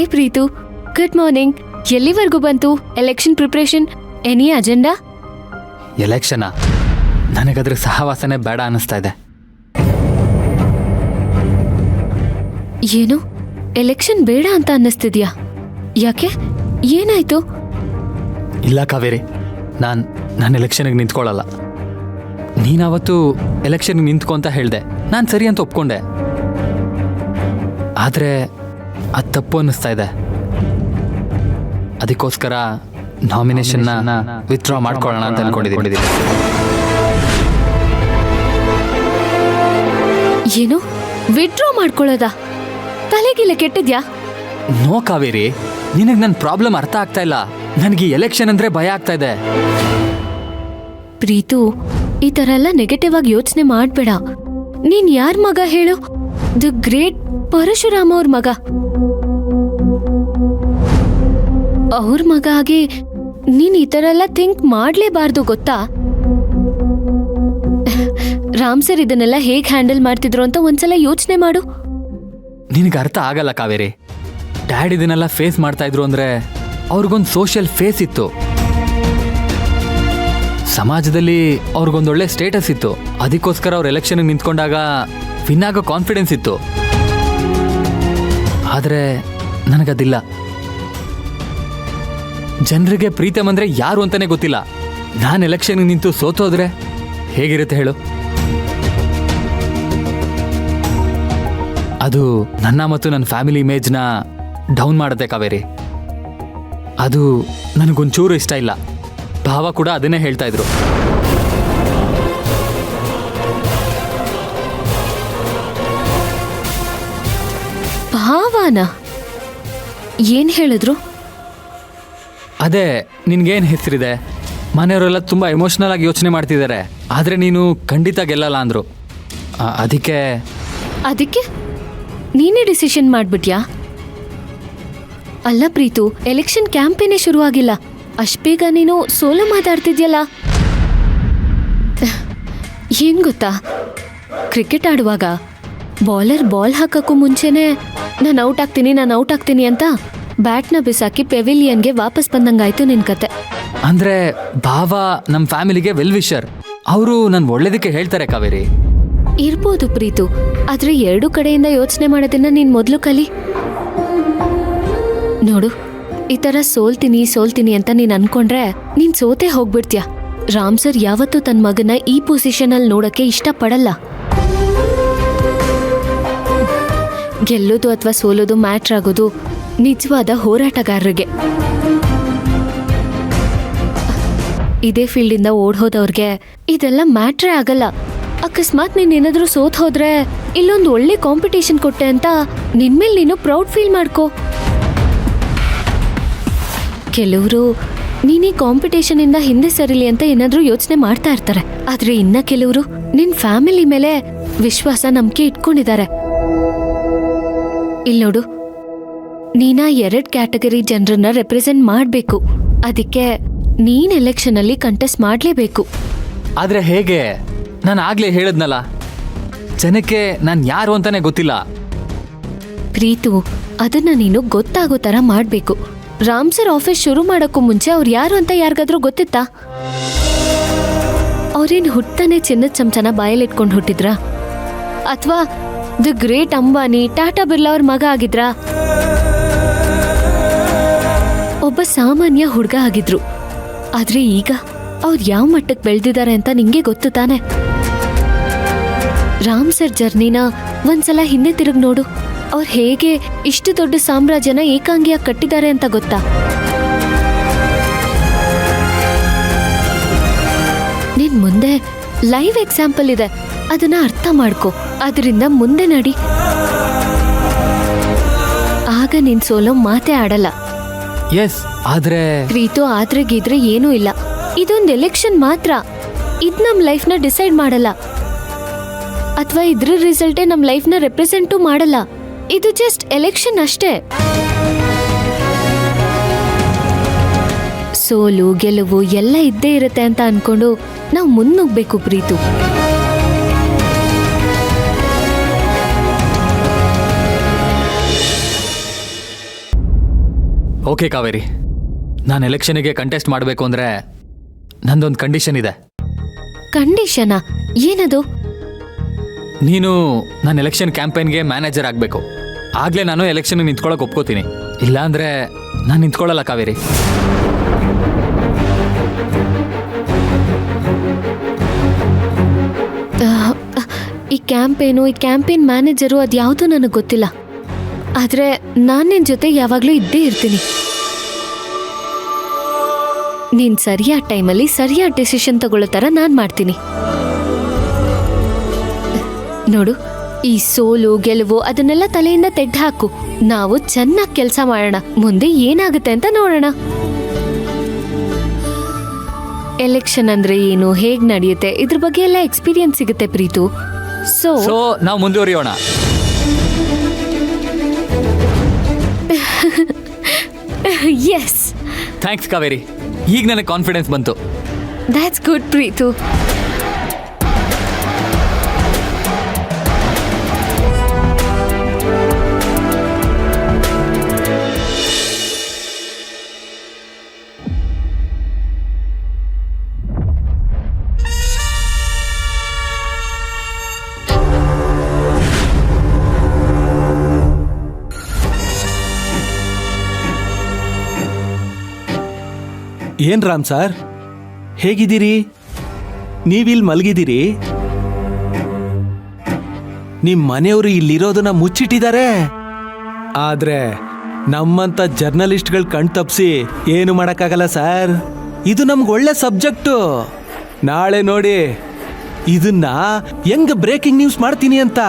Hi Preethu, good morning. ಎಲ್ಲಿವರೆಗೂ ಬಂತು election preparation? Any agenda? ಎಲೆಕ್ಷನಾ? ನನಗದ್ರ ಸಹವಾಸನೆ ಬೇಡ ಅನ್ನಿಸ್ತಾ ಇದೆ. ಏನು ಎಲೆಕ್ಷನ್ ಬೇಡ ಅಂತ ಅನ್ನಿಸ್ತಿದ್ಯಾ? ಯಾಕೆ, ಏನಾಯ್ತು? ಇಲ್ಲ ಕಾವೇರಿ, ನಾನು ಎಲೆಕ್ಷನ್ಗೆ ನಿಂತ್ಕೊಳ್ಳಲ್ಲ. ನೀನಾವತ್ತು ಎಲೆಕ್ಷನ್ಗೆ ನಿಂತ್ಕೊ ಅಂತ ಹೇಳಿದೆ, ನಾನು ಸರಿ ಅಂತ ಒಪ್ಕೊಂಡೆ. ಆದರೆ ಅದು ತಪ್ಪು ಅನ್ನಿಸ್ತಾ ಇದೆ. ಅದಕ್ಕೋಸ್ಕರ ನಾಮಿನೇಷನ್ನ ವಿತ್ಡ್ರಾ ಮಾಡ್ಕೊಳ್ಳೋಣ ಅಂತ ಅನ್ಕೊಂಡಿದ್ದೀನಿ. ಏನು ವಿತ್ಡ್ರಾ ಮಾಡ್ಕೊಳ್ಳೋದಾ? ತಲೆಗಿಲ್ಲ ಕೆಟ್ಟಿದ್ಯಾ? ನೋ ಕಾವೇರಿ, ನಿನಗೆ ನನ್ನ ಪ್ರಾಬ್ಲಮ್ ಅರ್ಥ ಆಗ್ತಾ ಇಲ್ಲ. ನನಗೆ ಎಲೆಕ್ಷನ್ ಅಂದ್ರೆ ಭಯ ಆಗ್ತಾ ಇದೆ. ಪ್ರೀತು, ಈ ತರ ಎಲ್ಲ ನೆಗೆಟಿವ್ ಆಗಿ ಯೋಚನೆ ಮಾಡ್ಬೇಡ. ನೀನ್ ಯಾರ ಮಗ ಹೇಳು? ದ ಗ್ರೇಟ್ ಪರಶುರಾಮ ಅವ್ರ ಮಗ. ಅವ್ರ ಮಗ ಆಗಿ ನೀನ್ ಈ ತರ ಎಲ್ಲ ಥಿಂಕ್ ಮಾಡ್ಲೇಬಾರ್ದು, ಗೊತ್ತಾ? ರಾಮ್ ಸರ್ ಇದನ್ನೆಲ್ಲ ಹೇಗ್ ಹ್ಯಾಂಡಲ್ ಮಾಡ್ತಿದ್ರು ಅಂತ ಒಂದ್ಸಲ ಯೋಚನೆ ಮಾಡು. ನಿನಗೆ ಅರ್ಥ ಆಗಲ್ಲ ಕಾವೇರಿ. ಡ್ಯಾಡ್ ಇದನ್ನೆಲ್ಲ ಫೇಸ್ ಮಾಡ್ತಾ ಇದ್ರು ಅಂದ್ರೆ ಅವ್ರಿಗೊಂದು ಸೋಷಿಯಲ್ ಫೇಸ್ ಇತ್ತು, ಸಮಾಜದಲ್ಲಿ ಅವ್ರಿಗೊಂದೊಳ್ಳೆ ಸ್ಟೇಟಸ್ ಇತ್ತು. ಅದಕ್ಕೋಸ್ಕರ ಅವ್ರು ಎಲೆಕ್ಷನ್ ನಿಂತ್ಕೊಂಡಾಗ ವಿನ್ ಆಗೋ ಕಾನ್ಫಿಡೆನ್ಸ್ ಇತ್ತು. ಆದರೆ ನನಗದಿಲ್ಲ. ಜನರಿಗೆ ಪ್ರೀತಮ್ ಅಂದ್ರೆ ಯಾರು ಅಂತಾನೆ ಗೊತ್ತಿಲ್ಲ. ನಾನು ಎಲೆಕ್ಷನ್ ನಿಂತು ಸೋತೋದ್ರೆ ಹೇಗಿರುತ್ತೆ ಹೇಳು? ಅದು ನನ್ನ ಮತ್ತು ನನ್ನ ಫ್ಯಾಮಿಲಿ ಇಮೇಜ್ನ ಡೌನ್ ಮಾಡುತ್ತೆ ಕಾವೇರಿ. ಅದು ನನಗೊಂಚೂರು ಇಷ್ಟ ಇಲ್ಲ. ಭಾವ ಕೂಡ ಅದನ್ನೇ ಹೇಳ್ತಾ ಇದ್ರು. ಭಾವನಾ ಏನ್ ಹೇಳಿದ್ರು? ಅದೇ, ನಿನ್ಗೇನು ಹೆಸರಿದೆ, ಮನೆಯವರೆಲ್ಲ ತುಂಬ ಎಮೋಷ್ನಲ್ ಆಗಿ ಯೋಚನೆ ಮಾಡ್ತಿದ್ದಾರೆ, ಆದರೆ ನೀನು ಖಂಡಿತ ಗೆಲ್ಲಲ್ಲ ಅಂದರು. ಅದಕ್ಕೆ ನೀನೇ ಡಿಸಿಷನ್ ಮಾಡ್ಬಿಟ್ಯಾ? ಅಲ್ಲ ಪ್ರೀತು, ಎಲೆಕ್ಷನ್ ಕ್ಯಾಂಪೇನೇ ಶುರುವಾಗಿಲ್ಲ, ಅಷ್ಟ್ ಬೇಗ ನೀನು ಸೋಲೋ ಮಾತಾಡ್ತಿದ್ಯಲ್ಲ. ಏನ್ ಗೊತ್ತಾ, ಕ್ರಿಕೆಟ್ ಆಡುವಾಗ ಬಾಲರ್ ಬಾಲ್ ಹಾಕಕ್ಕೂ ಮುಂಚೆನೆ ನಾನು ಔಟ್ ಆಗ್ತೀನಿ ಅಂತ ಬ್ಯಾಟ್ನ ಬಿಸಾಕಿ ಪೆವಿಲಿಯನ್ಗೆ ವಾಪಸ್ ಬಂದಂಗಾಯ್ತು ನಿನ್ ಕತೆ. ಅಂದ್ರೆ ಭಾವ ನಮ್ಮ ಫ್ಯಾಮಿಲಿಗೆ ವೆಲ್ ವಿಶರ್, ಅವರು ನನ್ನ ಒಳ್ಳೇದಕ್ಕೆ ಹೇಳ್ತಾರೆ ಕಾವೇರಿ. ಇರ್ಬೋದು ಪ್ರೀತು, ಆದ್ರೆ ಎರಡು ಕಡೆಯಿಂದ ಯೋಚನೆ ಮಾಡೋದನ್ನ ನೀನ್ ಮೊದಲು ಕಲಿ. ನೋಡು, ಈ ತರ ಸೋಲ್ತೀನಿ ಅಂತ ನೀನ್ ಅನ್ಕೊಂಡ್ರೆ ನೀನ್ ಸೋತೆ ಹೋಗ್ಬಿಡ್ತೀಯ. ರಾಮ್ ಸರ್ ಯಾವತ್ತೂ ತನ್ನ ಮಗನ ಈ ಪೊಸಿಷನ್ ಅಲ್ಲಿ ನೋಡಕ್ಕೆ ಇಷ್ಟಪಡಲ್ಲ. ಗೆಲ್ಲೋದು ಅಥವಾ ಸೋಲೋದು ಮ್ಯಾಟ್ರ್ ಆಗೋದು ನಿಜವಾದ ಹೋರಾಟಗಾರರಿಗೆ. ಇದೇ ಫೀಲ್ಡಿಂದ ಓಡ್ಹೋದವ್ರಿಗೆ ಇದೆಲ್ಲ ಮ್ಯಾಟ್ರೇ ಆಗಲ್ಲ. ಅಕಸ್ಮಾತ್ ನೀನ್ ಏನಾದ್ರೂ ಸೋತ್ ಹೋದ್ರೆ ಇಲ್ಲೊಂದು ಒಳ್ಳೆ ಕಾಂಪಿಟೇಷನ್ ಕೊಟ್ಟೆ ಅಂತ ನಿನ್ಮೇಲೆ ನೀನು ಪ್ರೌಡ್ ಫೀಲ್ ಮಾಡ್ಕೋ. ಕೆಲವರು ನೀನೀ ಕಾಂಪಿಟೇಷನ್ ಇಂದ ಹಿಂದೆ ಸರಿಲಿ ಅಂತ ಏನಾದ್ರೂ ಯೋಚನೆ ಮಾಡ್ತಾ ಇರ್ತಾರೆ. ಆದ್ರೆ ಇನ್ನ ಕೆಲವರು ನಿನ್ ಫ್ಯಾಮಿಲಿ ಮೇಲೆ ವಿಶ್ವಾಸ, ನಂಬಿಕೆ ಇಟ್ಕೊಂಡಿದ್ದಾರೆ. ಇಲ್ಲಿ ನೋಡು, ನೀನಾ 2 ಕ್ಯಾಟಗರಿ ಜನರನ್ನ ರೆಪ್ರೆಸೆಂಟ್ ಮಾಡಬೇಕು. ಅದಕ್ಕೆ ನೀನ್ ಎಲೆಕ್ಷನ್ ಅಲ್ಲಿ ಕಂಟೆಸ್ಟ್ ಮಾಡಲೇಬೇಕು. ಆದ್ರೆ ಹೇಗೆ? ನಾನು ಆಗ್ಲೇ ಹೇಳದ್ನಲ್ಲ, ಜನಕ್ಕೆ ನಾನು ಯಾರು ಅಂತಾನೆ ಗೊತ್ತಿಲ್ಲ. ಪ್ರೀತು, ಅದನ್ನ ನೀನು ಗೊತ್ತಾಗೋ ತರ ಮಾಡ್ಬೇಕು. ರಾಮ್ ಸರ್ ಆಫೀಸ್ ಶುರು ಮಾಡೋಕ್ಕೂ ಮುಂಚೆ ಅವ್ರು ಯಾರು ಅಂತ ಯಾರಿಗಾದ್ರೂ ಗೊತ್ತಿತ್ತಾ? ಅವ್ರೇನು ಹುಟ್ಟಾನೆ ಚಿನ್ನದ ಚಮಚನ ಬಾಯಲ್ಲಿ ಇಟ್ಕೊಂಡು ಹುಟ್ಟಿದ್ರಾ? ಅಥವಾ ದಿ ಗ್ರೇಟ್ ಅಂಬಾನಿ, ಟಾಟಾ ಬಿರ್ಲಾ ಅವ್ರ ಮಗ ಆಗಿದ್ರಾ? ಒಬ್ಬ ಸಾಮಾನ್ಯ ಹುಡುಗ ಆಗಿದ್ರು. ಆದ್ರೆ ಈಗ ಅವ್ರು ಯಾವ ಮಟ್ಟಕ್ಕೆ ಬೆಳೆದಿದ್ದಾರೆ ಅಂತ ನಿಂಗೆ ಗೊತ್ತು ತಾನೆ? ರಾಮ್ ಸರ್ ಜರ್ನಿನ ಒಂದ್ಸಲ ಹಿಂದೆ ತಿರುಗಿ ನೋಡು. ಅವ್ರು ಹೇಗೆ ಇಷ್ಟು ದೊಡ್ಡ ಸಾಮ್ರಾಜ್ಯನ ಏಕಾಂಗಿಯಾಗಿ ಕಟ್ಟಿದ್ದಾರೆ ಅಂತ ಗೊತ್ತಾ? ನಿನ್ ಮುಂದೆ ಲೈವ್ ಎಕ್ಸಾಂಪಲ್ ಇದೆ, ಅದನ್ನ ಅರ್ಥ ಮಾಡ್ಕೋ. ಅದರಿಂದ ಮುಂದೆ ನಡಿ. ಆಗ ನಿನ್ ಸೋಲೋ ಮಾತೇ ಆಡಲ್ಲ. ಎಸ್, ಆದ್ರೆ ಪ್ರೀತು, ಆದ್ರೆ ಗೀದ್ರೆ ಏನೂ ಇಲ್ಲ. ಇದೊಂದು ಎಲೆಕ್ಷನ್ ಮಾತ್ರ. ಇದ್ ನಮ್ ಲೈಫ್ನ ಡಿಸೈಡ್ ಮಾಡಲ್ಲ, ಅಥವಾ ಇದ್ರ ರಿಸಲ್ಟೇ ನಮ್ ಲೈಫ್ನ ರೆಪ್ರೆಸೆಂಟು ಮಾಡಲ್ಲ. ಇದು ಜಸ್ಟ್ ಎಲೆಕ್ಷನ್ ಅಷ್ಟೇ. ಸೋಲು ಗೆಲುವು ಎಲ್ಲ ಇದ್ದೇ ಇರುತ್ತೆ ಅಂತ ಅನ್ಕೊಂಡು ನಾವು ಮುನ್ನುಗ್ಬೇಕು ಪ್ರೀತು. ಓಕೆ ಕಾವೇರಿ, ನಾನು ಎಲೆಕ್ಷನ್ಗೆ ಕಂಟೆಸ್ಟ್ ಮಾಡಬೇಕು ಅಂದರೆ ನಂದೊಂದು ಕಂಡೀಷನ್ ಇದೆ. ಕಂಡೀಷನಾ? ಏನದು? ನೀನು ನನ್ನ ಎಲೆಕ್ಷನ್ ಕ್ಯಾಂಪೇನ್ಗೆ ಮ್ಯಾನೇಜರ್ ಆಗಬೇಕು. ಆಗಲೇ ನಾನು ಎಲೆಕ್ಷನ್ಗೆ ನಿಂತ್ಕೊಳ್ಳೋಕೆ ಒಪ್ಕೋತೀನಿ. ಇಲ್ಲಾಂದರೆ ನಾನು ನಿಂತ್ಕೊಳ್ಳಲ್ಲ ಕಾವೇರಿ. ಈ ಕ್ಯಾಂಪೇನ್ ಮ್ಯಾನೇಜರು ಅದ್ಯಾವುದೂ ನನಗೆ ಗೊತ್ತಿಲ್ಲ. ಆದರೆ ನಾನು ನಿನ್ನ ಜೊತೆ ಯಾವಾಗಲೂ ಇದ್ದೇ ಇರ್ತೀನಿ. ನೀನು ಸರಿಯಾದ ಟೈಮಲ್ಲಿ ಸರಿಯಾದ ಡೆಸಿಷನ್ ತಗೊಳ್ಳೋ ಥರ ನಾನು ಮಾಡ್ತೀನಿ. ನೋಡು, ಈ ಸೋಲು ಗೆಲುವು ಅದನ್ನೆಲ್ಲ ತಲೆಯಿಂದ ತೆಗೆದು ಹಾಕು. ನಾವು ಚೆನ್ನಾಗಿ ಕೆಲಸ ಮಾಡೋಣ, ಮುಂದೆ ಏನಾಗುತ್ತೆ ಅಂತ ನೋಡೋಣ. ಎಲೆಕ್ಷನ್ ಅಂದ್ರೆ ಏನು, ಹೇಗ್ ನಡೆಯುತ್ತೆ, ಇದ್ರ ಬಗ್ಗೆ ಎಲ್ಲ ಎಕ್ಸ್ಪೀರಿಯನ್ಸ್ ಸಿಗುತ್ತೆ ಪ್ರೀತು. ಸೊ ನಾವು ಮುಂದುವರಿಯೋಣ. ಎಸ್, ಥ್ಯಾಂಕ್ಸ್ ಕಾವೇರಿ, ಈಗ ನನಗೆ ಕಾನ್ಫಿಡೆನ್ಸ್ ಬಂತು. That's good Preethu. ಏನ್ ರಾಮ್ ಸರ್, ಹೇಗಿದ್ದೀರಿ? ನೀವಿಲ್ಲಿ ಮಲಗಿದ್ದೀರಿ? ನಿಮ್ಮ ಮನೆಯವರು ಇಲ್ಲಿರೋದನ್ನ ಮುಚ್ಚಿಟ್ಟಿದ್ದಾರೆ. ಆದ್ರೆ ನಮ್ಮಂತ ಜರ್ನಲಿಸ್ಟ್ಗಳು ಕಣ್ ತಪ್ಪಿಸಿ ಏನು ಮಾಡೋಕ್ಕಾಗಲ್ಲ ಸರ್. ಇದು ನಮ್ಗೆ ಒಳ್ಳೆ ಸಬ್ಜೆಕ್ಟು. ನಾಳೆ ನೋಡಿ ಇದನ್ನ ಹೆಂಗ್ ಬ್ರೇಕಿಂಗ್ ನ್ಯೂಸ್ ಮಾಡ್ತೀನಿ ಅಂತ.